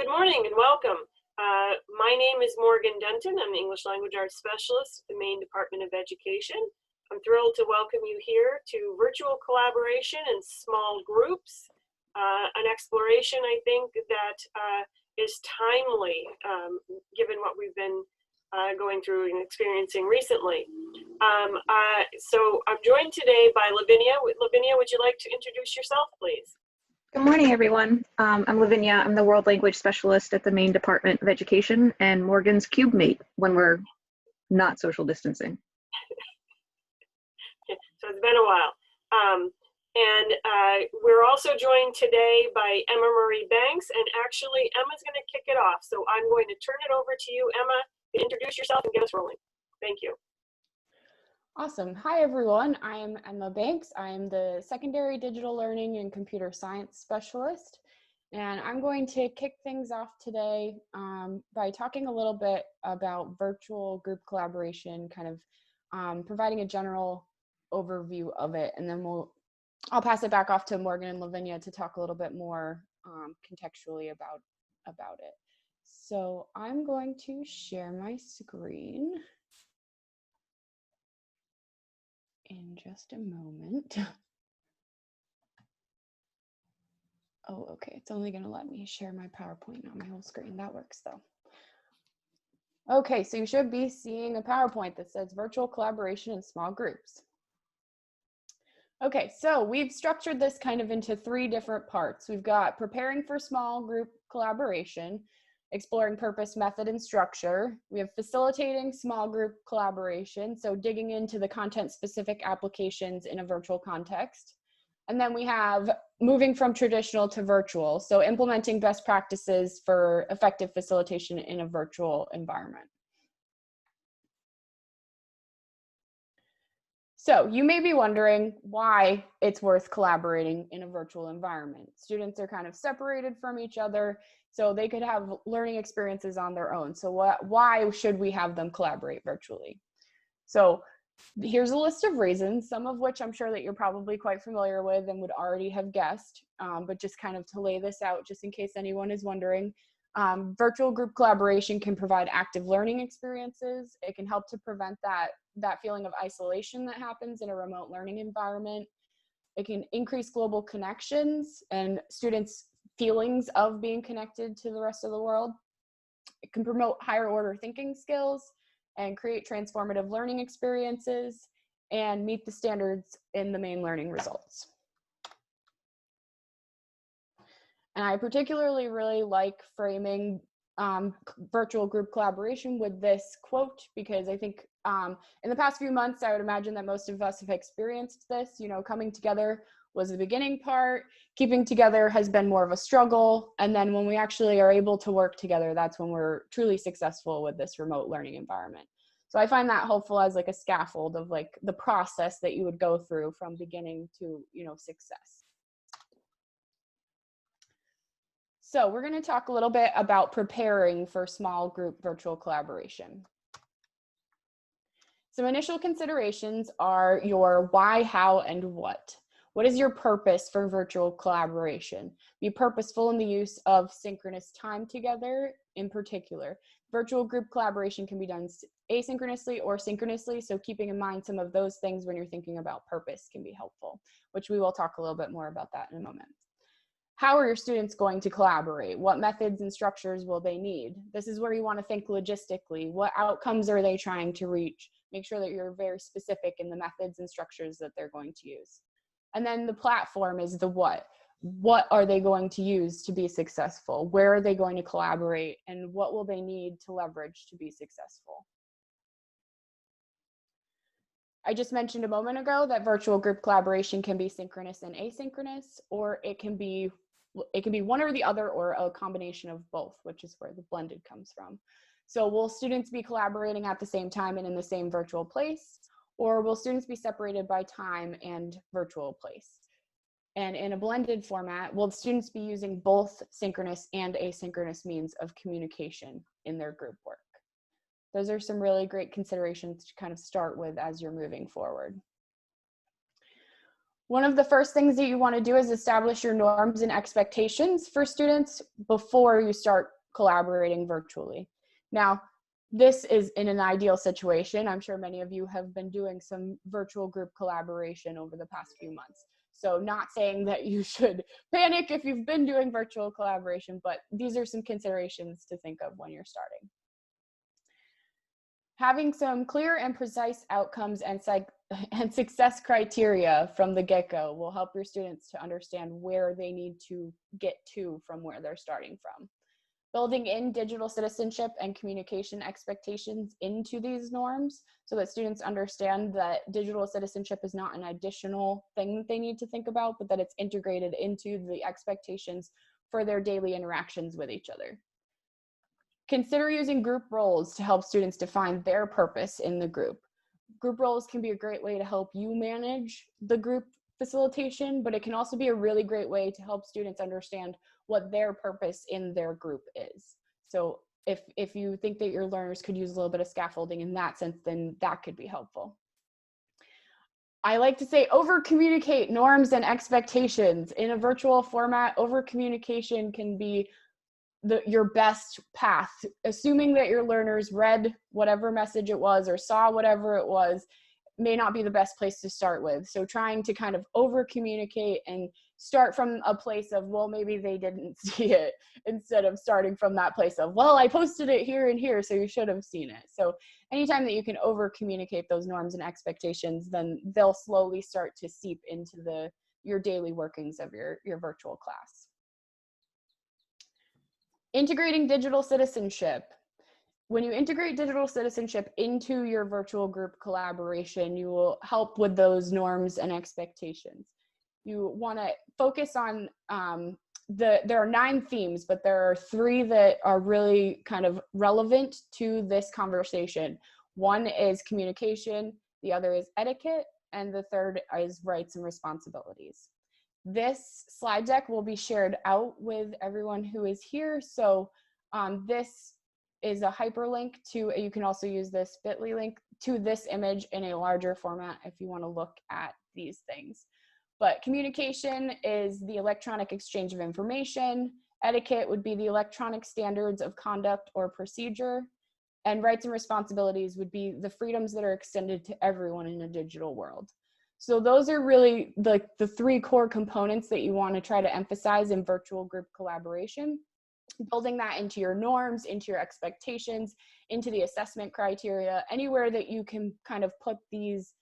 Good morning and welcome. My name is Morgan Denton. I'm the English Language Arts Specialist at the Maine Department of Education. I'm thrilled to welcome you here to virtual collaboration in small groups, an exploration I think that is timely given what we've been going through and experiencing recently. So I'm joined today by Lavinia. Lavinia, would you like to introduce yourself, please? Good morning, everyone. I'm Lavinia. I'm the World Language Specialist at the Maine Department of Education and Morgan's cube mate when we're not social distancing. So it's been a while. We're also joined today by Emma Marie Banks, and actually Emma's going to kick it off. So I'm going to turn it over to you, Emma, to introduce yourself and get us rolling. Thank you. Awesome. Hi, everyone. I'm Emma Banks. I'm the Secondary Digital Learning and Computer Science Specialist. And I'm going to kick things off today by talking a little bit about virtual group collaboration, kind of providing a general overview of it. And then I'll pass it back off to Morgan and Lavinia to talk a little bit more contextually about it. So I'm going to share my screen in just a moment. Oh, okay, it's only gonna let me share my PowerPoint, not my whole screen. That works though. Okay, so you should be seeing a PowerPoint that says virtual collaboration in small groups. Okay, so we've structured this kind of into 3 different parts. We've got preparing for small group collaboration, exploring purpose, method, and structure. We have facilitating small group collaboration, so digging into the content-specific applications in a virtual context. And then we have moving from traditional to virtual, so implementing best practices for effective facilitation in a virtual environment. So you may be wondering why it's worth collaborating in a virtual environment. Students are kind of separated from each other, so they could have learning experiences on their own. So why should we have them collaborate virtually? So here's a list of reasons, some of which I'm sure that you're probably quite familiar with and would already have guessed, but just kind of to lay this out, just in case anyone is wondering. Virtual group collaboration can provide active learning experiences. It can help to prevent that feeling of isolation that happens in a remote learning environment. It can increase global connections and students' feelings of being connected to the rest of the world. It can promote higher order thinking skills and create transformative learning experiences and meet the standards in the main learning results. And I particularly really like framing virtual group collaboration with this quote, because I think in the past few months, I would imagine that most of us have experienced this. You know, coming together was the beginning part, keeping together has been more of a struggle, and then when we actually are able to work together, that's when we're truly successful with this remote learning environment. So I find that helpful as like a scaffold of like the process that you would go through from beginning to, you know, success. So we're going to talk a little bit about preparing for small group virtual collaboration. Some initial considerations are your why, how, and what. What is your purpose for virtual collaboration? Be purposeful in the use of synchronous time together in particular. Virtual group collaboration can be done asynchronously or synchronously, so keeping in mind some of those things when you're thinking about purpose can be helpful, which we will talk a little bit more about that in a moment. How are your students going to collaborate? What methods and structures will they need? This is where you want to think logistically. What outcomes are they trying to reach? Make sure that you're very specific in the methods and structures that they're going to use. And then the platform is the what. What are they going to use to be successful? Where are they going to collaborate? And what will they need to leverage to be successful? I just mentioned a moment ago that virtual group collaboration can be synchronous and asynchronous, or it can be one or the other, or a combination of both, which is where the blended comes from. So will students be collaborating at the same time and in the same virtual place, or will students be separated by time and virtual place? And in a blended format, will students be using both synchronous and asynchronous means of communication in their group work? Those are some really great considerations to kind of start with as you're moving forward. One of the first things that you want to do is establish your norms and expectations for students before you start collaborating virtually. Now, this is in an ideal situation. I'm sure many of you have been doing some virtual group collaboration over the past few months. So not saying that you should panic if you've been doing virtual collaboration, but these are some considerations to think of when you're starting. Having some clear and precise outcomes and success criteria from the get-go will help your students to understand where they need to get to from where they're starting from. Building in digital citizenship and communication expectations into these norms so that students understand that digital citizenship is not an additional thing that they need to think about, but that it's integrated into the expectations for their daily interactions with each other. Consider using group roles to help students define their purpose in the group. Group roles can be a great way to help you manage the group facilitation, but it can also be a really great way to help students understand what their purpose in their group is. So if you think that your learners could use a little bit of scaffolding in that sense, then that could be helpful. I like to say over-communicate norms and expectations. In a virtual format, over-communication can be your best path, assuming that your learners read whatever message it was or saw whatever it was, may not be the best place to start with. So trying to kind of over communicate and start from a place of, well, maybe they didn't see it, instead of starting from that place of, well, I posted it here and here, so you should have seen it. So anytime that you can over communicate those norms and expectations, then they'll slowly start to seep into your daily workings of your virtual class. Integrating digital citizenship. When you integrate digital citizenship into your virtual group collaboration, you will help with those norms and expectations. You want to focus on, there are 9 themes, but there are 3 that are really kind of relevant to this conversation. One is communication, the other is etiquette, and the third is rights and responsibilities. This slide deck will be shared out with everyone who is here. So this is a hyperlink to, you can also use this bit.ly link to this image in a larger format if you want to look at these things. But communication is the electronic exchange of information. Etiquette would be the electronic standards of conduct or procedure. And rights and responsibilities would be the freedoms that are extended to everyone in a digital world. So those are really the 3 core components that you want to try to emphasize in virtual group collaboration. Building that into your norms, into your expectations, into the assessment criteria, anywhere that you can kind of put these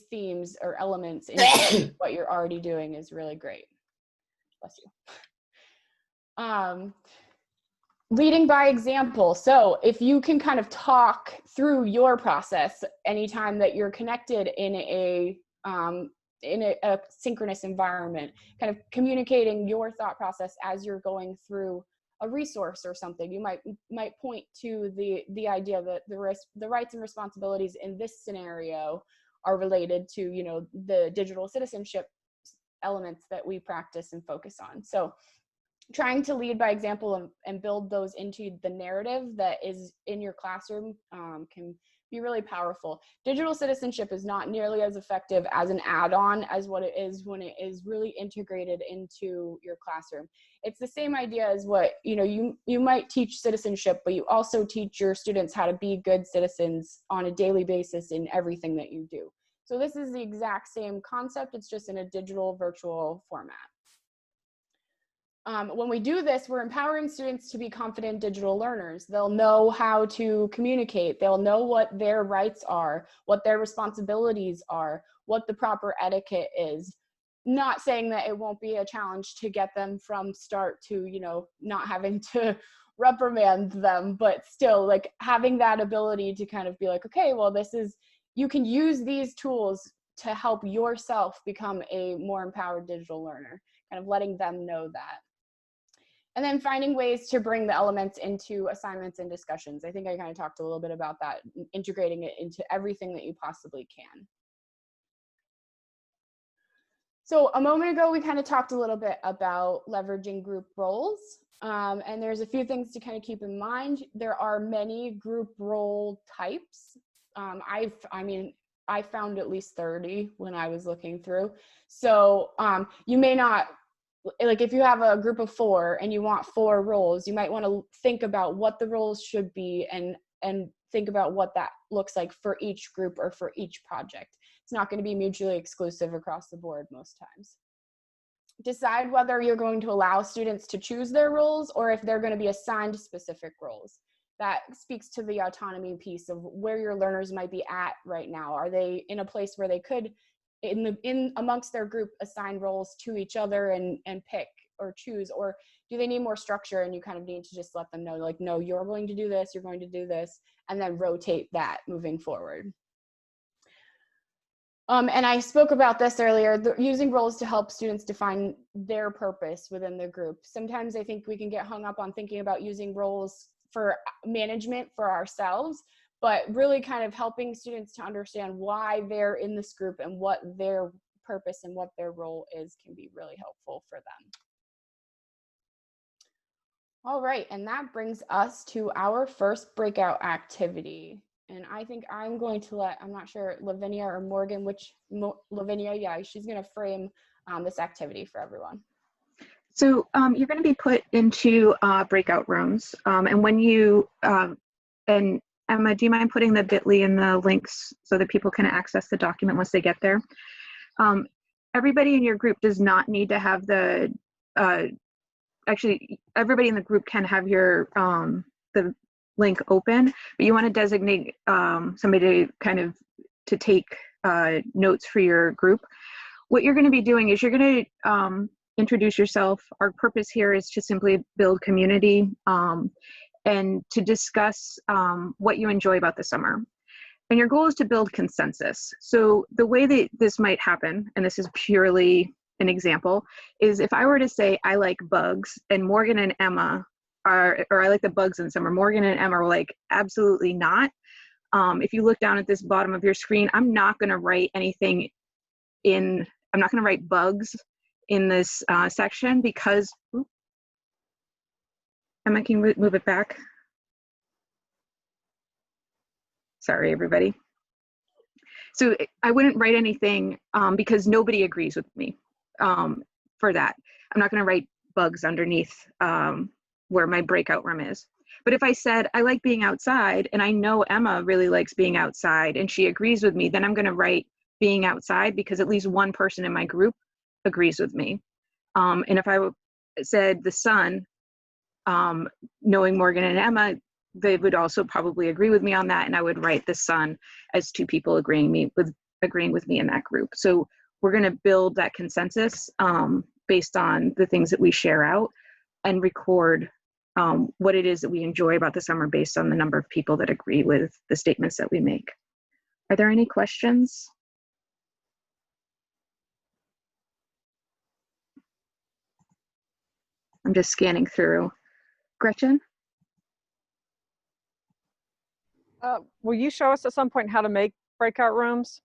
themes or elements into what you're already doing is really great. Bless you. Leading by example. So if you can kind of talk through your process anytime that you're connected in a synchronous environment, kind of communicating your thought process as you're going through a resource or something, you might point to the idea that the rights and responsibilities in this scenario are related to, you know, the digital citizenship elements that we practice and focus on. So trying to lead by example and build those into the narrative that is in your classroom can be really powerful. Digital citizenship is not nearly as effective as an add-on as what it is when it is really integrated into your classroom. It's the same idea as what, you know, you might teach citizenship, but you also teach your students how to be good citizens on a daily basis in everything that you do. So this is the exact same concept, it's just in a digital virtual format. When we do this, we're empowering students to be confident digital learners. They'll know how to communicate. They'll know what their rights are, what their responsibilities are, what the proper etiquette is. Not saying that it won't be a challenge to get them from start to, you know, not having to reprimand them, but still like having that ability to kind of be like, okay, well, you can use these tools to help yourself become a more empowered digital learner, kind of letting them know that. And then finding ways to bring the elements into assignments and discussions. I think I kind of talked a little bit about that, integrating it into everything that you possibly can. So a moment ago, we kind of talked a little bit about leveraging group roles. And there's a few things to kind of keep in mind. There are many group role types. I found at least 30 when I was looking through. So you may not, like if you have a group of 4 and you want 4 roles, you might want to think about what the roles should be and think about what that looks like for each group or for each project. It's not going to be mutually exclusive across the board most times. Decide whether you're going to allow students to choose their roles or if they're going to be assigned specific roles. That speaks to the autonomy piece of where your learners might be at right now. Are they in a place where they could, in amongst their group, assign roles to each other and pick or choose, or do they need more structure and you kind of need to just let them know, like, no, you're going to do this, you're going to do this, and then rotate that moving forward. And I spoke about this earlier, using roles to help students define their purpose within the group. Sometimes I think we can get hung up on thinking about using roles for management for ourselves, but really kind of helping students to understand why they're in this group and what their purpose and what their role is can be really helpful for them. All right, and that brings us to our first breakout activity. And I think I'm going to let, I'm not sure, Lavinia or Morgan, Lavinia, yeah, she's going to frame this activity for everyone. So you're going to be put into breakout rooms. And when you, and Emma, do you mind putting the bit.ly in the links so that people can access the document once they get there? Everybody in your group does not need to have the, actually, everybody in the group can have your, the link open, but you want to designate somebody to kind of to take notes for your group. What you're going to be doing is you're going to introduce yourself. Our purpose here is to simply build community and to discuss what you enjoy about the summer. And your goal is to build consensus. So the way that this might happen, and this is purely an example, is if I were to say I like bugs and Morgan and Emma are, or I like the bugs in summer, Morgan and Emma are like, absolutely not. If you look down at this bottom of your screen, I'm not going to write anything in, I'm not going to write bugs in this section because, oops, Emma, can you move it back? Sorry, everybody. So I wouldn't write anything because nobody agrees with me for that. I'm not going to write bugs underneath where my breakout room is. But if I said, I like being outside, and I know Emma really likes being outside, and she agrees with me, then I'm going to write being outside because at least one person in my group agrees with me. And if I said the sun, knowing Morgan and Emma, they would also probably agree with me on that, and I would write the sun as 2 people agreeing with me in that group. So we're going to build that consensus based on the things that we share out and record what it is that we enjoy about the summer based on the number of people that agree with the statements that we make. Are there any questions? I'm just scanning through. Gretchen? Will you show us at some point how to make breakout rooms?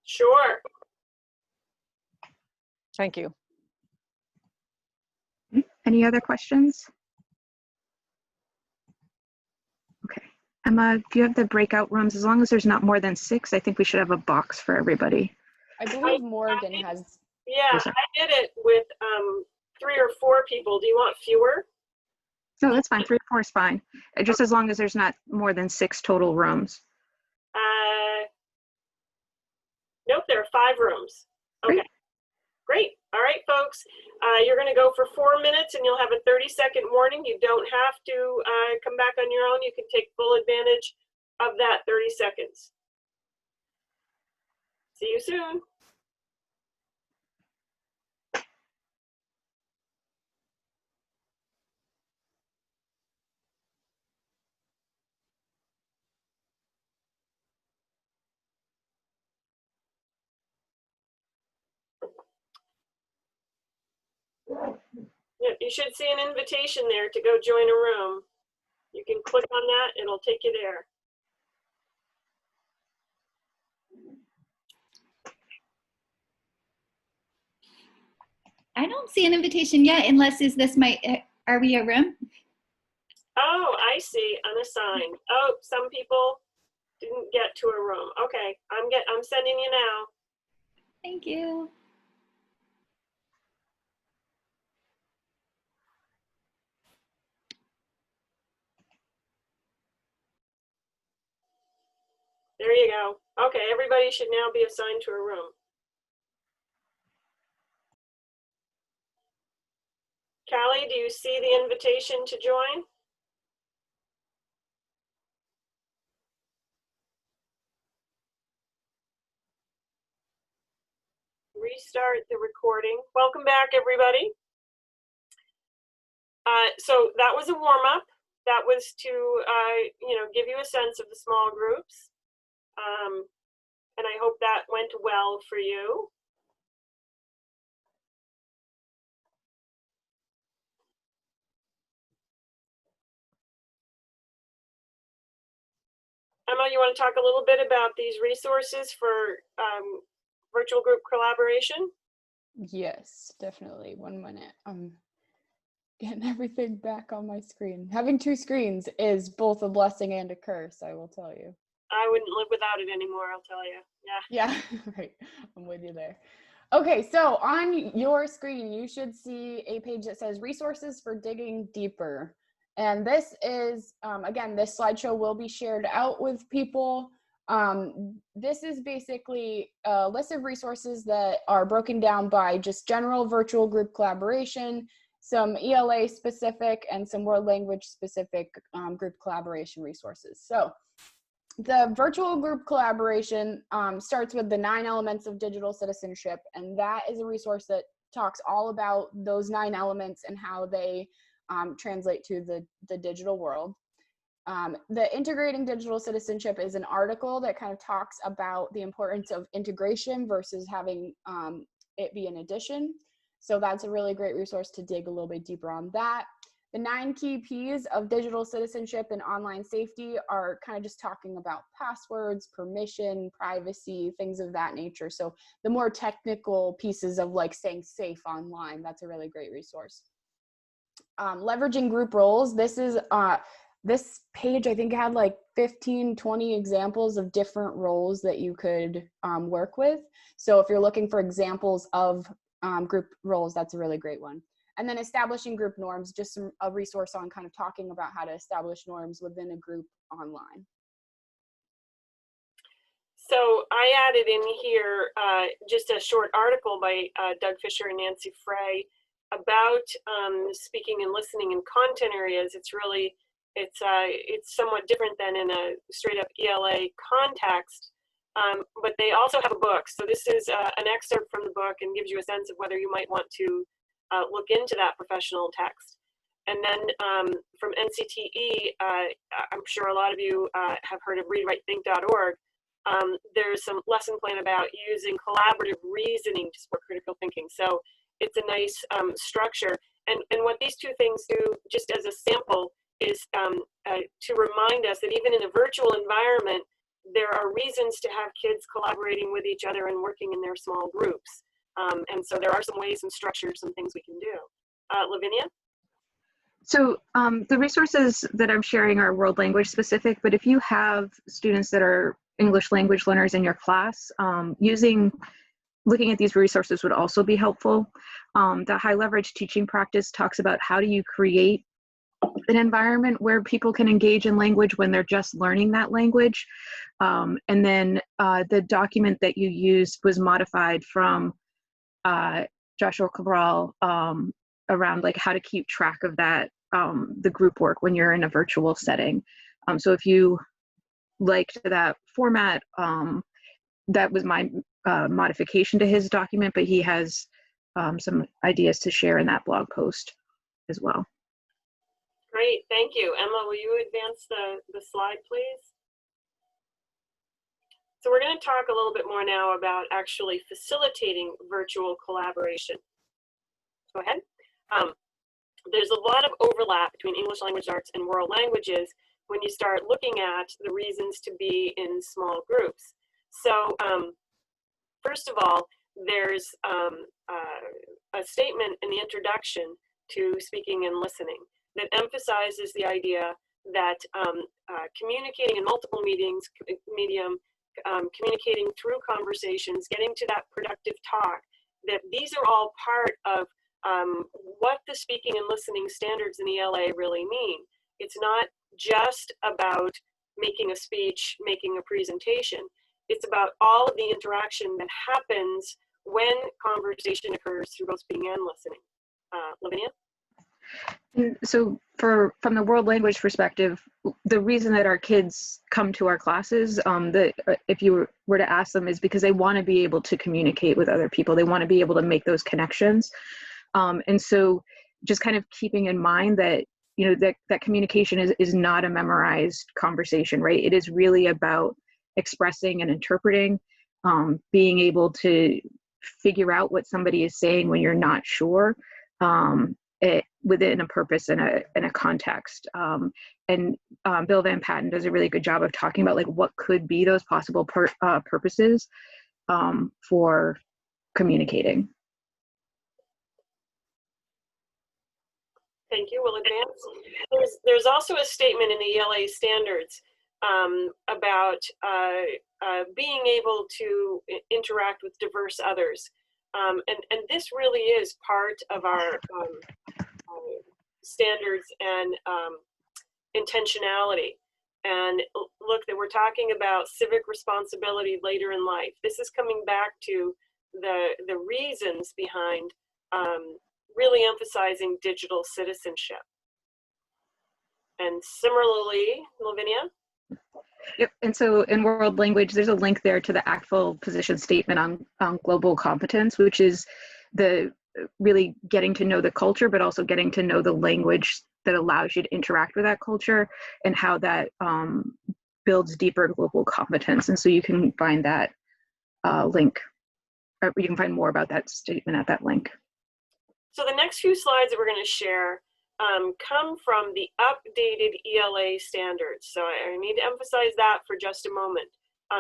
Sure. Thank you. Any other questions? Okay. Emma, do you have the breakout rooms? As long as there's not more than 6, I think we should have a box for everybody. I believe Morgan has. Yeah, I did it with 3 or 4 people. Do you want fewer? No, that's fine. 3 or 4 is fine. Just as long as there's not more than 6 total rooms. Nope, there are 5 rooms. Okay, great. All right, folks. You're going to go for 4 minutes and you'll have a 30-second warning. You don't have to come back on your own. You can take full advantage of that 30 seconds. See you soon. Yeah, you should see an invitation there to go join a room. You can click on that, it'll take you there. I don't see an invitation yet, unless is this my, are we a room? Oh, I see, unassigned. Oh, some people didn't get to a room. Okay, I'm sending you now. Thank you. There you go. Okay, everybody should now be assigned to a room. Callie, do you see the invitation to join? Restart the recording. Welcome back, everybody. So that was a warm-up. That was to give you a sense of the small groups. And I hope that went well for you. Emma, you want to talk a little bit about these resources for virtual group collaboration? Yes, definitely. 1 minute. I'm getting everything back on my screen. Having two screens is both a blessing and a curse, I will tell you. I wouldn't live without it anymore, I'll tell you. Yeah. Yeah, right. I'm with you there. Okay, so on your screen, you should see a page that says resources for digging deeper. And this is, again, this slideshow will be shared out with people. This is basically a list of resources that are broken down by just general virtual group collaboration, some ELA specific, and some world language specific group collaboration resources. So the virtual group collaboration starts with the 9 elements of digital citizenship, and that is a resource that talks all about those 9 elements and how they translate to the digital world. The Integrating Digital Citizenship is an article that kind of talks about the importance of integration versus having it be an addition. So that's a really great resource to dig a little bit deeper on that. The 9 key P's of digital citizenship and online safety are kind of just talking about passwords, permission, privacy, things of that nature. So the more technical pieces of like staying safe online, that's a really great resource. Leveraging group roles. This is this page, I think, had like 15, 20 examples of different roles that you could work with. So if you're looking for examples of group roles, that's a really great one. And then establishing group norms, just a resource on kind of talking about how to establish norms within a group online. So I added in here just a short article by Doug Fisher and Nancy Frey about speaking and listening in content areas. It's somewhat different than in a straight up ELA context, but they also have a book. So this is an excerpt from the book and gives you a sense of whether you might want to look into that professional text. And then from NCTE, I'm sure a lot of you have heard of readwritethink.org. There's some lesson plan about using collaborative reasoning to support critical thinking. So it's a nice structure. And what these two things do, just as a sample, is to remind us that even in a virtual environment, there are reasons to have kids collaborating with each other and working in their small groups. And so there are some ways and structures and things we can do. Lavinia? So the resources that I'm sharing are world language specific, but if you have students that are English language learners in your class, looking at these resources would also be helpful. The high leverage teaching practice talks about how do you create an environment where people can engage in language when they're just learning that language. And then the document that you used was modified from Joshua Cabral around like how to keep track of that, the group work when you're in a virtual setting. So if you liked that format, that was my modification to his document, but he has some ideas to share in that blog post as well. Great, thank you. Emma, will you advance the slide, please? So we're going to talk a little bit more now about actually facilitating virtual collaboration. Go ahead. There's a lot of overlap between English language arts and world languages when you start looking at the reasons to be in small groups. So first of all, there's a statement in the introduction to speaking and listening that emphasizes the idea that communicating in multiple communicating through conversations, getting to that productive talk, that these are all part of what the speaking and listening standards in the ELA really mean. It's not just about making a speech, making a presentation. It's about all of the interaction that happens when conversation occurs through both speaking and listening. Lavinia? So from the world language perspective, the reason that our kids come to our classes, if you were to ask them, is because they want to be able to communicate with other people. They want to be able to make those connections. And so just kind of keeping in mind that, you know, that communication is not a memorized conversation, right? It is really about expressing and interpreting, being able to figure out what somebody is saying when you're not sure, within a purpose and a context. And Bill Van Patten does a really good job of talking about like what could be those possible purposes for communicating. Thank you. We'll advance. There's also a statement in the ELA standards about being able to interact with diverse others. And this really is part of our standards and intentionality. And look, that we're talking about civic responsibility later in life. This is coming back to the reasons behind really emphasizing digital citizenship. And similarly, Lavinia? Yep. And so in world language, there's a link there to the ACTFL position statement on global competence, which is the really getting to know the culture, but also getting to know the language that allows you to interact with that culture and how that builds deeper global competence. And so you can find that link, or you can find more about that statement at that link. So the next few slides that we're going to share come from the updated ELA standards. So I need to emphasize that for just a moment.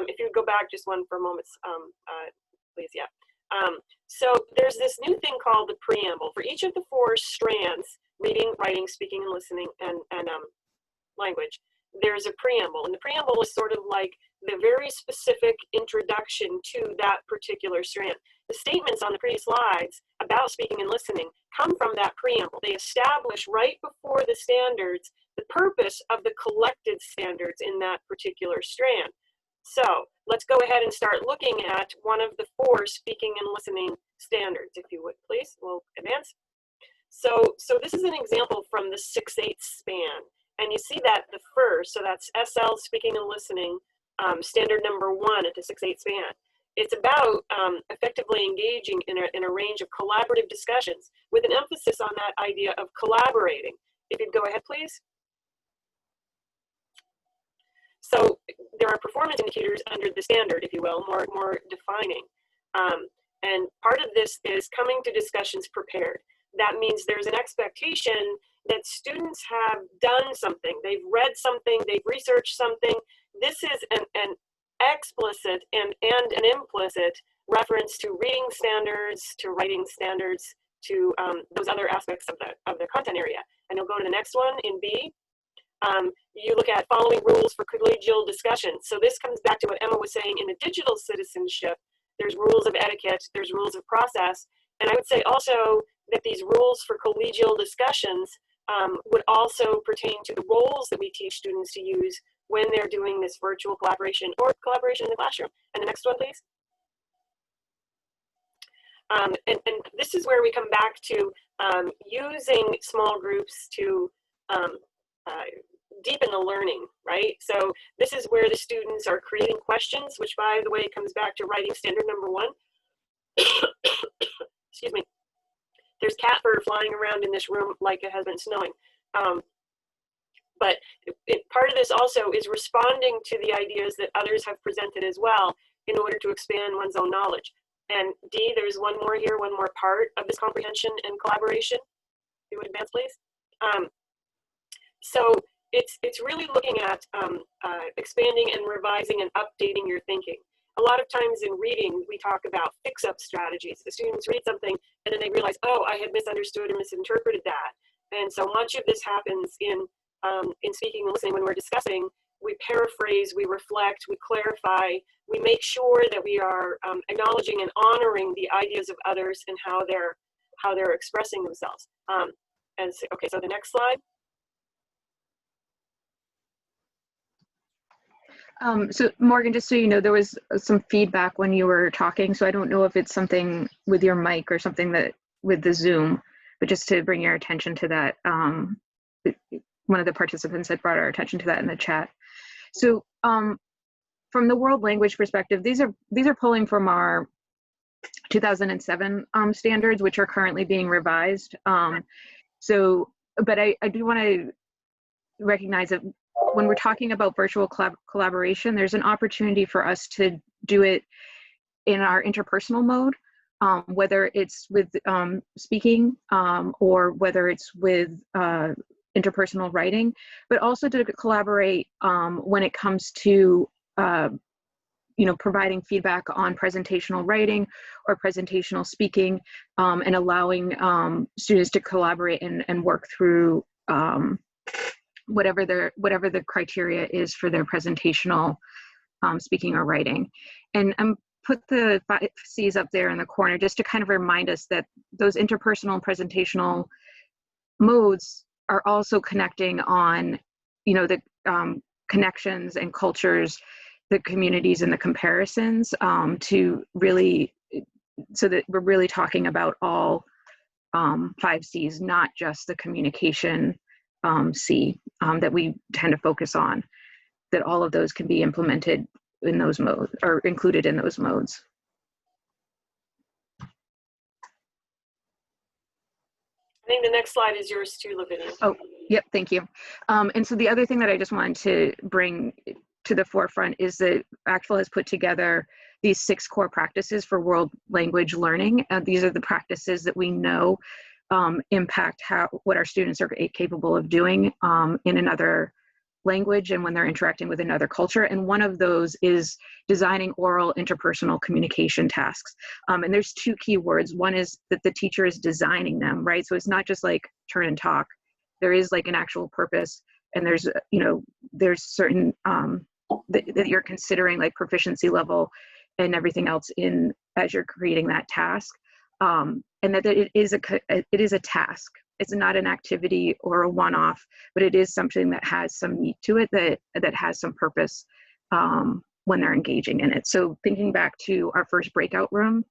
If you would go back just one for a moment, please, yeah. So there's this new thing called the preamble. For each of the 4 strands, reading, writing, speaking, and listening, and language, there's a preamble. And the preamble is sort of like the very specific introduction to that particular strand. The statements on the previous slides about speaking and listening come from that preamble. They establish right before the standards the purpose of the collected standards in that particular strand. So let's go ahead and start looking at one of the 4 speaking and listening standards, if you would, please. We'll advance. So this is an example from the 6/8 span. And you see that the first, so that's SL speaking and listening, standard number 1 at the 6/8 span. It's about effectively engaging in a range of collaborative discussions with an emphasis on that idea of collaborating. If you'd go ahead, please. So there are performance indicators under the standard, if you will, more defining. And part of this is coming to discussions prepared. That means there's an expectation that students have done something. They've read something, they've researched something. This is an explicit and an implicit reference to reading standards, to writing standards, to those other aspects of the content area. And you'll go to the next one in B. You look at following rules for collegial discussion. So this comes back to what Emma was saying in the digital citizenship. There's rules of etiquette, there's rules of process. And I would say also that these rules for collegial discussions would also pertain to the roles that we teach students to use when they're doing this virtual collaboration or collaboration in the classroom. And the next one, please. And this is where we come back to using small groups to deepen the learning, right? So this is where the students are creating questions, which by the way comes back to writing standard number 1. Excuse me. There's cat fur flying around in this room like it has been snowing. But part of this also is responding to the ideas that others have presented as well in order to expand one's own knowledge. And D, there's one more here, one more part of this comprehension and collaboration. If you would advance, please. So it's really looking at expanding and revising and updating your thinking. A lot of times in reading, we talk about fix-up strategies. The students read something and then they realize, oh, I had misunderstood or misinterpreted that. And so much of this happens in in speaking and listening, when we're discussing, we paraphrase, we reflect, we clarify, we make sure that we are acknowledging and honoring the ideas of others and how they're expressing themselves. Okay, so the next slide. So Morgan, just so you know, there was some feedback when you were talking, so I don't know if it's something with your mic or something that with the Zoom, but just to bring your attention to that, one of the participants had brought our attention to that in the chat. So from the world language perspective, these are pulling from our 2007 standards, which are currently being revised. But I do want to recognize that when we're talking about virtual collaboration, there's an opportunity for us to do it in our interpersonal mode, whether it's with speaking or whether it's with interpersonal writing, but also to collaborate when it comes to providing feedback on presentational writing or presentational speaking, and allowing students to collaborate and work through whatever the criteria is for their presentational speaking or writing. And put the 5 C's up there in the corner just to kind of remind us that those interpersonal and presentational modes are also connecting on, the connections and cultures, the communities and the comparisons, to really, so that we're really talking about all 5 C's, not just the communication C that we tend to focus on, that all of those can be implemented in those modes or included in those modes. I think the next slide is yours too, Lavinia. Oh, yep, thank you. And so the other thing that I just wanted to bring to the forefront is that ACTFL has put together these 6 core practices for world language learning. These are the practices that we know impact what our students are capable of doing in another language and when they're interacting with another culture. And one of those is designing oral interpersonal communication tasks. And there's 2 key words. One is that the teacher is designing them, right? So it's not just like turn and talk. There is like an actual purpose, and there's certain that you're considering, like proficiency level and everything else as you're creating that task. And that it is a task. It's not an activity or a one-off, but it is something that has some meat to it, that has some purpose when they're engaging in it. So thinking back to our first breakout room,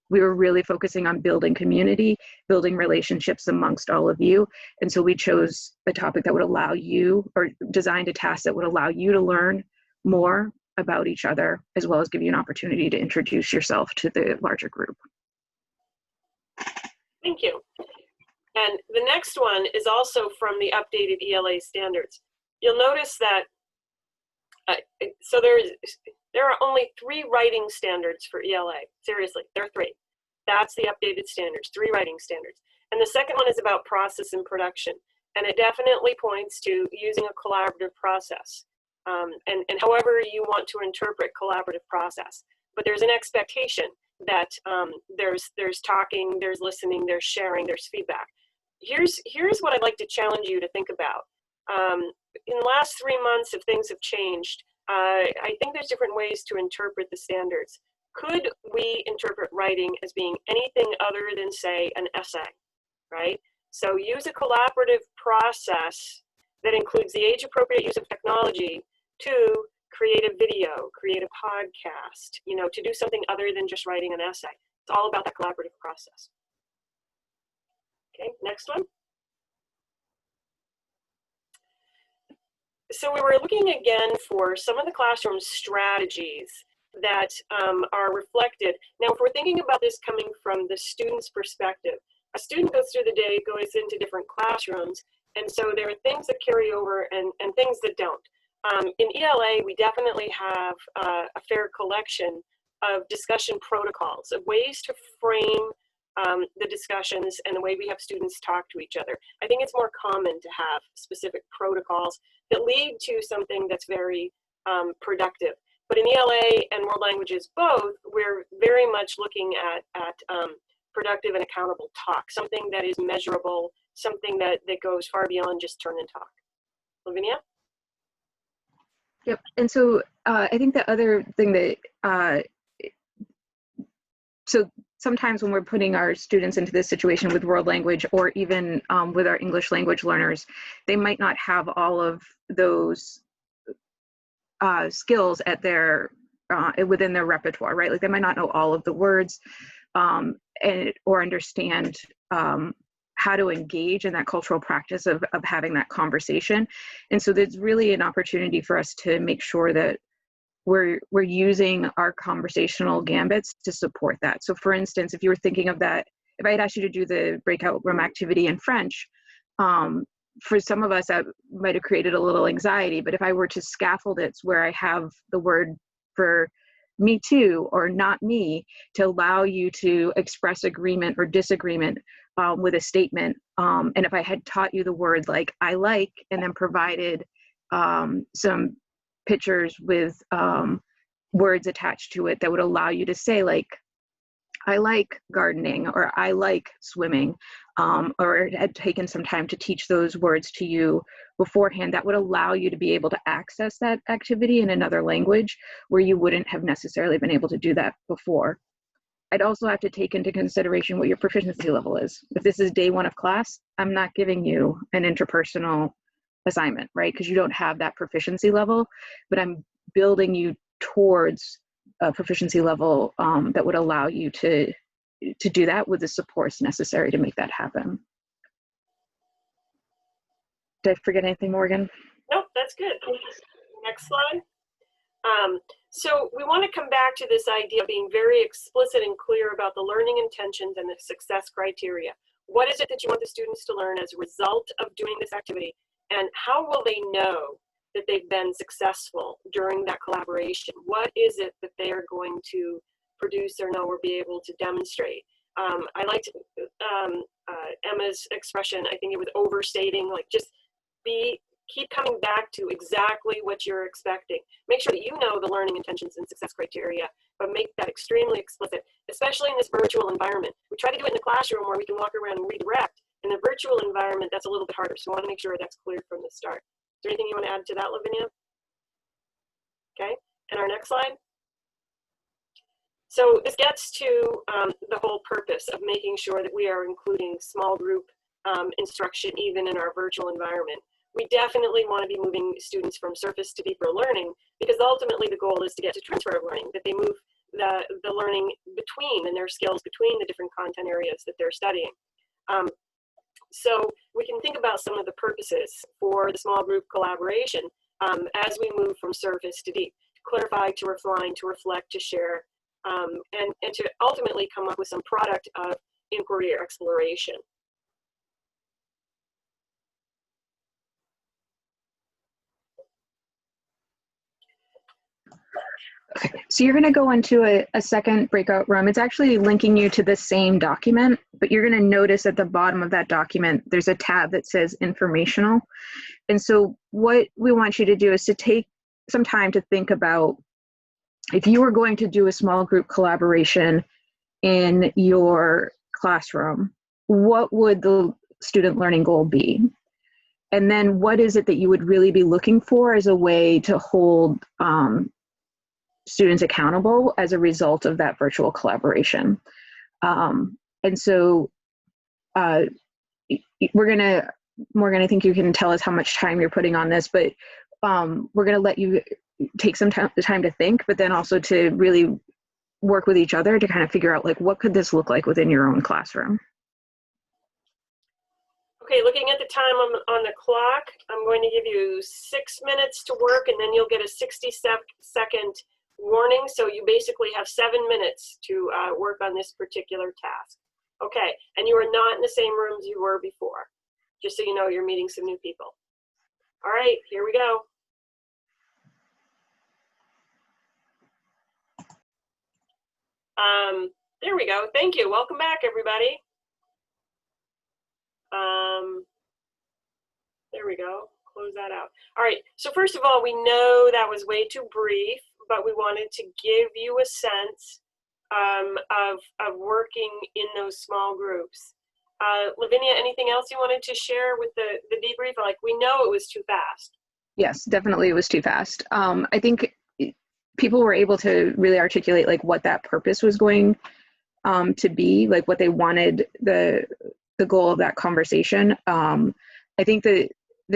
we were really focusing on building community, building relationships amongst all of you. And so we chose a topic that would allow you, or designed a task that would allow you to learn more about each other, as well as give you an opportunity to introduce yourself to the larger group. Thank you. And the next one is also from the updated ELA standards. You'll notice that, so there are only 3 writing standards for ELA. Seriously, there are 3. That's the updated standards, 3 writing standards. And the second one is about process and production. And it definitely points to using a collaborative process, and however you want to interpret collaborative process. But there's an expectation that there's talking, there's listening, there's sharing, there's feedback. Here's what I'd like to challenge you to think about. In the last 3 months, if things have changed, I think there's different ways to interpret the standards. Could we interpret writing as being anything other than, say, an essay, right? So use a collaborative process that includes the age-appropriate use of technology to create a video, create a podcast, to do something other than just writing an essay. It's all about that collaborative process. Okay, next one. So we were looking again for some of the classroom strategies that are reflected. Now, if we're thinking about this coming from the student's perspective, a student goes through the day, goes into different classrooms, and so there are things that carry over and things that don't. In ELA, we definitely have a fair collection of discussion protocols, of ways to frame the discussions and the way we have students talk to each other. I think it's more common to have specific protocols that lead to something that's very productive. But in ELA and world languages both, we're very much looking at productive and accountable talk, something that is measurable, something that goes far beyond just turn and talk. Lavinia? Yep. And so I think the other thing that, so sometimes when we're putting our students into this situation with world language, or even with our English language learners, they might not have all of those skills at their, within their repertoire, right? Like they might not know all of the words or understand how to engage in that cultural practice of having that conversation. And so there's really an opportunity for us to make sure that we're using our conversational gambits to support that. So for instance, if you were thinking of that, if I had asked you to do the breakout room activity in French, for some of us that might have created a little anxiety, but if I were to scaffold it where I have the word for me too or not me to allow you to express agreement or disagreement with a statement, and if I had taught you the word like I like and then provided some pictures with words attached to it that would allow you to say like I like gardening or I like swimming, or had taken some time to teach those words to you beforehand, that would allow you to be able to access that activity in another language where you wouldn't have necessarily been able to do that before. I'd also have to take into consideration what your proficiency level is. If this is day one of class, I'm not giving you an interpersonal assignment, right? Because you don't have that proficiency level, but I'm building you towards a proficiency level that would allow you to do that with the supports necessary to make that happen. Did I forget anything, Morgan? Nope, that's good. Next slide. So we want to come back to this idea of being very explicit and clear about the learning intentions and the success criteria. What is it that you want the students to learn as a result of doing this activity? And how will they know that they've been successful during that collaboration? What is it that they are going to produce or know or be able to demonstrate? I liked Emma's expression. I think it was overstating, like just keep coming back to exactly what you're expecting. Make sure that you know the learning intentions and success criteria, but make that extremely explicit, especially in this virtual environment. We try to do it in the classroom where we can walk around and redirect. In the virtual environment, that's a little bit harder, so we want to make sure that's clear from the start. Is there anything you want to add to that, Lavinia? Okay, and our next slide. So this gets to the whole purpose of making sure that we are including small group instruction even in our virtual environment. We definitely want to be moving students from surface to deeper learning, because ultimately the goal is to get to transfer of learning, that they move the learning between and their skills between the different content areas that they're studying. So we can think about some of the purposes for the small group collaboration as we move from surface to deep: to clarify, to refine, to reflect, to share, and to ultimately come up with some product of inquiry or exploration. Okay, so you're going to go into a second breakout room. It's actually linking you to the same document, but you're going to notice at the bottom of that document, there's a tab that says informational. And so what we want you to do is to take some time to think about, if you were going to do a small group collaboration in your classroom, what would the student learning goal be? And then what is it that you would really be looking for as a way to hold students accountable as a result of that virtual collaboration? And so Morgan, I think you can tell us how much time you're putting on this, but we're going to let you take some time to think, but then also to really work with each other to kind of figure out, like, what could this look like within your own classroom? Okay, looking at the time on the clock, I'm going to give you 6 minutes to work, and then you'll get a 60-second warning. So you basically have 7 minutes to work on this particular task. Okay, and you are not in the same rooms you were before. Just so you know, you're meeting some new people. All right, here we go. There we go. Thank you. Welcome back, everybody. There we go. Close that out. All right. So first of all, we know that was way too brief, but we wanted to give you a sense of working in those small groups. Lavinia, anything else you wanted to share with the debrief? Like, we know it was too fast. Yes, definitely it was too fast. I think people were able to really articulate like what that purpose was going to be, like what they wanted the goal of that conversation. I think the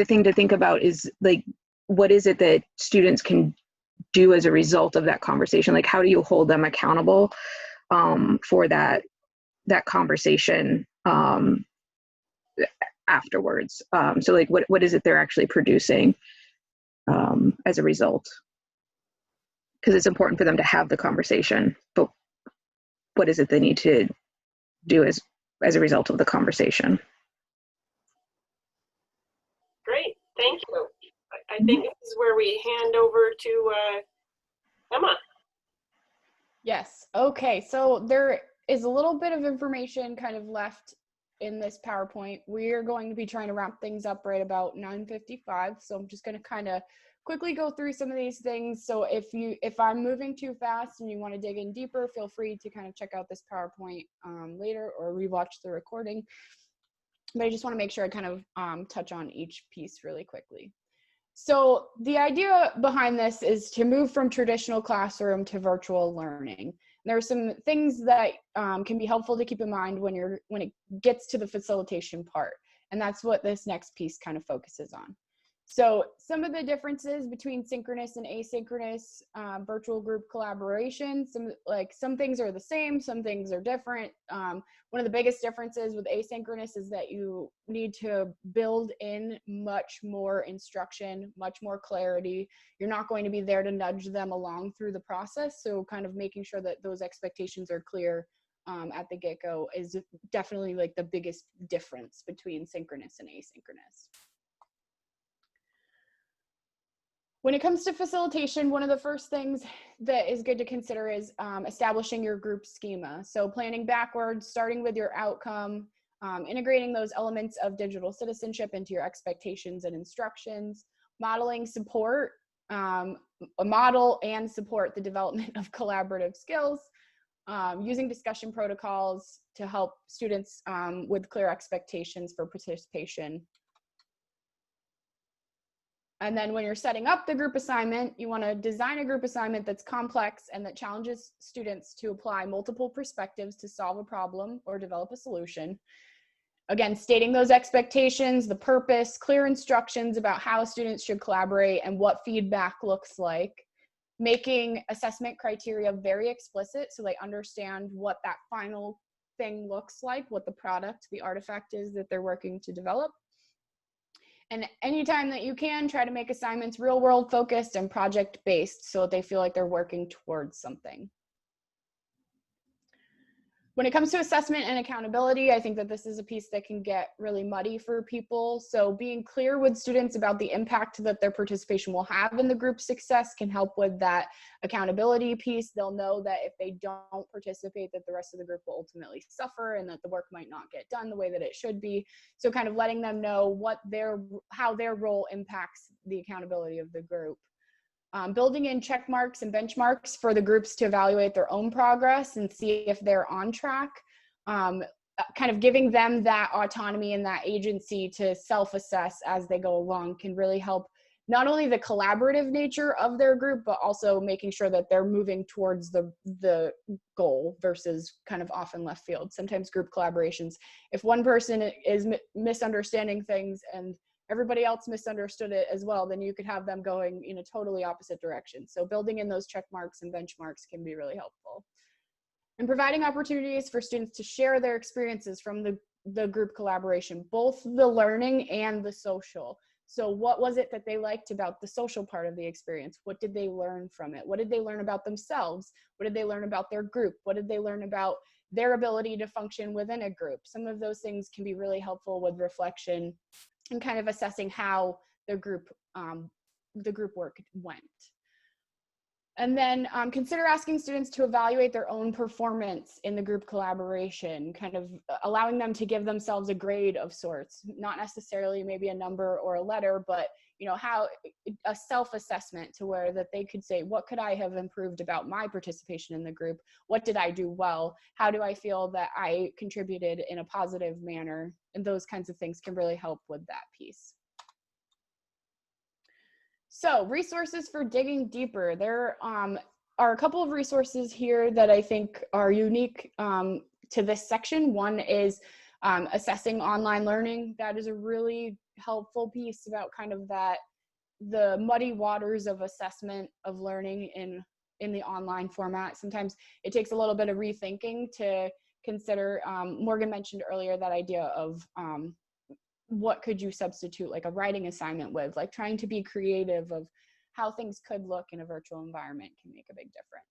thing to think about is like, what is it that students can do as a result of that conversation? Like, how do you hold them accountable for that conversation afterwards? So like, what is it they're actually producing as a result? Because it's important for them to have the conversation, but what is it they need to do as a result of the conversation? Great, thank you. I think this is where we hand over to Emma. Yes. Okay. So there is a little bit of information kind of left in this PowerPoint. We're going to be trying to wrap things up right about 9:55. So I'm just going to kind of quickly go through some of these things. So if I'm moving too fast and you want to dig in deeper, feel free to kind of check out this PowerPoint later or rewatch the recording. But I just want to make sure I kind of touch on each piece really quickly. So the idea behind this is to move from traditional classroom to virtual learning. There are some things that can be helpful to keep in mind when it gets to the facilitation part, and that's what this next piece kind of focuses on. So some of the differences between synchronous and asynchronous virtual group collaboration, some things are the same, some things are different. One of the biggest differences with asynchronous is that you need to build in much more instruction, much more clarity. You're not going to be there to nudge them along through the process. So kind of making sure that those expectations are clear at the get-go is definitely like the biggest difference between synchronous and asynchronous. When it comes to facilitation, one of the first things that is good to consider is establishing your group schema. So planning backwards, starting with your outcome, integrating those elements of digital citizenship into your expectations and instructions, modeling support, model and support the development of collaborative skills, using discussion protocols to help students with clear expectations for participation. And then when you're setting up the group assignment, you want to design a group assignment that's complex and that challenges students to apply multiple perspectives to solve a problem or develop a solution. Again, stating those expectations, the purpose, clear instructions about how students should collaborate and what feedback looks like. Making assessment criteria very explicit so they understand what that final thing looks like, what the product, the artifact is that they're working to develop. And anytime that you can, try to make assignments real world focused and project based so that they feel like they're working towards something. When it comes to assessment and accountability, I think that this is a piece that can get really muddy for people. So being clear with students about the impact that their participation will have in the group success can help with that accountability piece. They'll know that if they don't participate, that the rest of the group will ultimately suffer and that the work might not get done the way that it should be. So kind of letting them know how their role impacts the accountability of the group. Building in check marks and benchmarks for the groups to evaluate their own progress and see if they're on track. Kind of giving them that autonomy and that agency to self-assess as they go along can really help not only the collaborative nature of their group, but also making sure that they're moving towards the goal versus kind of off in left field. Sometimes group collaborations, if one person is misunderstanding things and everybody else misunderstood it as well, then you could have them going in a totally opposite direction. So building in those check marks and benchmarks can be really helpful. And providing opportunities for students to share their experiences from the group collaboration, both the learning and the social. So what was it that they liked about the social part of the experience? What did they learn from it? What did they learn about themselves? What did they learn about their group? What did they learn about their ability to function within a group? Some of those things can be really helpful with reflection and kind of assessing how the group work went. And then consider asking students to evaluate their own performance in the group collaboration, kind of allowing them to give themselves a grade of sorts, not necessarily maybe a number or a letter, but you know, how a self-assessment to where that they could say, what could I have improved about my participation in the group? What did I do well? How do I feel that I contributed in a positive manner? And those kinds of things can really help with that piece. So resources for digging deeper. There are a couple of resources here that I think are unique to this section. One is assessing online learning. That is a really helpful piece about kind of the muddy waters of assessment of learning in the online format. Sometimes it takes a little bit of rethinking to consider. Morgan mentioned earlier that idea of what could you substitute like a writing assignment with, like trying to be creative of how things could look in a virtual environment can make a big difference.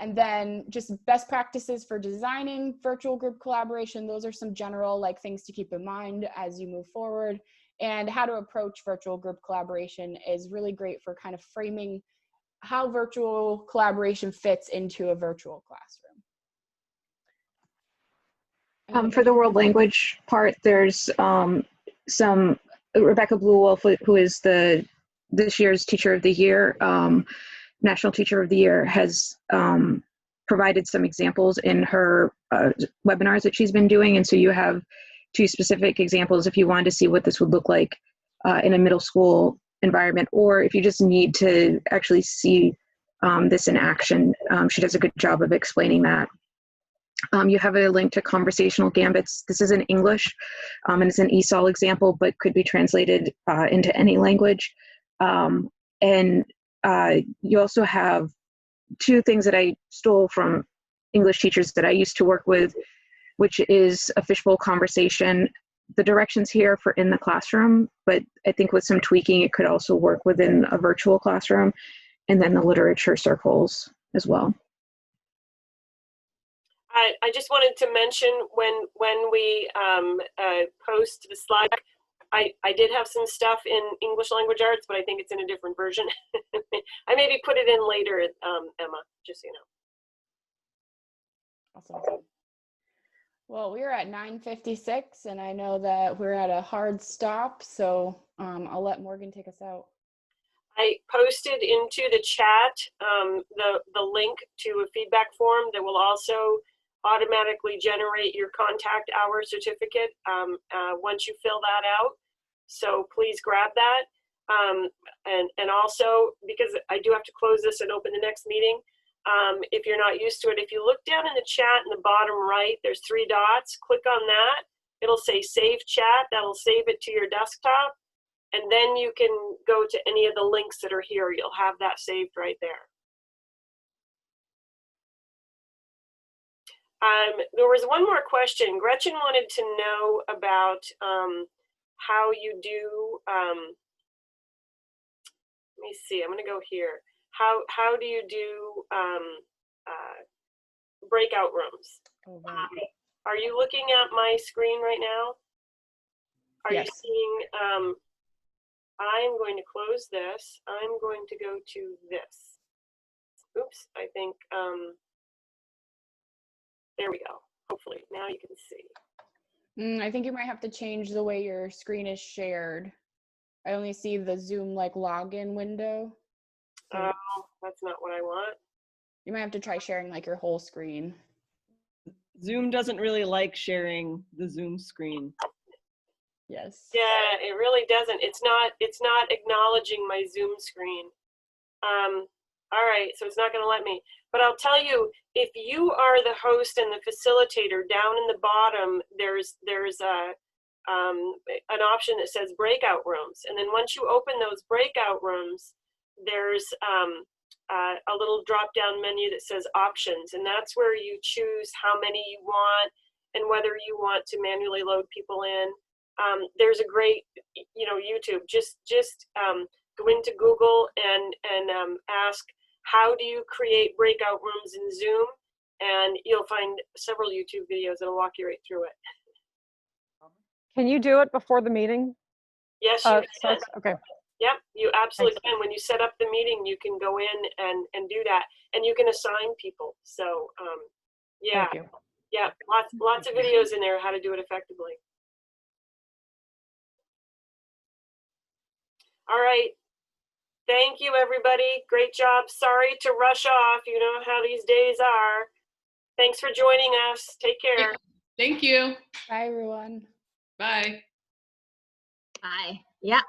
And then just best practices for designing virtual group collaboration. Those are some general like things to keep in mind as you move forward. And how to approach virtual group collaboration is really great for kind of framing how virtual collaboration fits into a virtual classroom. For the world language part, there's some Rebecca Bluewolf, who is this year's Teacher of the Year, National Teacher of the Year, has provided some examples in her webinars that she's been doing, and so you have 2 specific examples if you wanted to see what this would look like in a middle school environment, or if you just need to actually see this in action. She does a good job of explaining that. You have a link to conversational gambits. This is in English, and it's an ESOL example, but could be translated into any language. And you also have 2 things that I stole from English teachers that I used to work with, which is a fishbowl conversation. The directions here for in the classroom, but I think with some tweaking, it could also work within a virtual classroom, and then the literature circles as well. I just wanted to mention when we post the slide, I did have some stuff in English language arts, but I think it's in a different version. I maybe put it in later, Emma, just so you know. Awesome. Well, we're at 9:56, and I know that we're at a hard stop, so I'll let Morgan take us out. I posted into the chat the link to a feedback form that will also automatically generate your contact hour certificate once you fill that out. So please grab that. And also, because I do have to close this and open the next meeting, if you're not used to it, if you look down in the chat in the bottom right, there's 3 dots. Click on that. It'll say Save Chat. That'll save it to your desktop. And then you can go to any of the links that are here. You'll have that saved right there. There was one more question. Gretchen wanted to know about how you do, let me see, I'm gonna go here. How do you do breakout rooms? Oh, right. Are you looking at my screen right now? Are Yes. you seeing, I'm going to close this. I'm going to go to this. Oops, I think, there we go. Hopefully, now you can see. I think you might have to change the way your screen is shared. I only see the Zoom like login window. Oh, that's not what I want. You might have to try sharing like your whole screen. Zoom doesn't really like sharing the Zoom screen. Yes. Yeah, it really doesn't. It's not acknowledging my Zoom screen. All right, so it's not going to let me. But I'll tell you, if you are the host and the facilitator, down in the bottom, there's an option that says breakout rooms. And then once you open those breakout rooms, there's a little drop-down menu that says options. And that's where you choose how many you want and whether you want to manually load people in. There's a great, YouTube. Just go into Google and ask, how do you create breakout rooms in Zoom? And you'll find several YouTube videos that'll walk you right through it. Can you do it before the meeting? Yes, you can. starts? Okay. Yep, you absolutely can. When you set up the meeting, you can go in and do that, and you can assign people. So, yeah, Thank you. yeah, lots of videos in there how to do it effectively. All right, thank you, everybody. Great job. Sorry to rush off. You know how these days are. Thanks for joining us. Take care. Thank you. Bye, everyone. Bye. Bye. Yeah.